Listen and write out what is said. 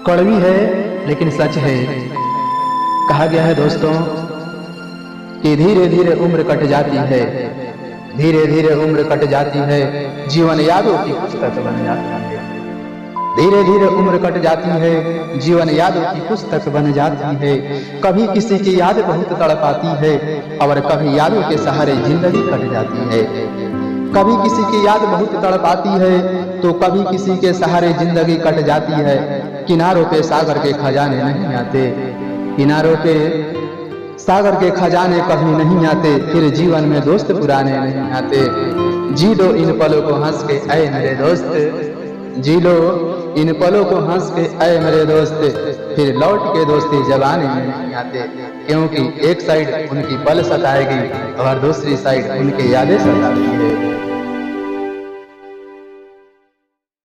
कड़वी है लेकिन सच है। कहा गया है दोस्तों कि धीरे धीरे उम्र कट जाती है, धीरे धीरे उम्र कट जाती है, जीवन यादों की पुस्तक बन जाती है। धीरे धीरे उम्र कट जाती है, जीवन यादों की पुस्तक बन जाती है। कभी किसी की याद बहुत तड़पाती है और कभी यादों के सहारे जिंदगी कट जाती है। कभी किसी की याद बहुत तड़पाती है तो कभी किसी के सहारे जिंदगी कट जाती है। किनारों पे सागर के खजाने नहीं आते, किनारों पे सागर के खजाने कभी नहीं आते, फिर जीवन में दोस्त पुराने नहीं आते। जी लो इन पलों को हंस के ऐ मेरे दोस्त, जी लो इन पलों को हंस के ऐ मेरे दोस्त, फिर लौट के दोस्ती जवानी में नहीं आते। क्योंकि एक साइड उनकी पल सताएगी और दूसरी साइड उनकी यादें सताती है।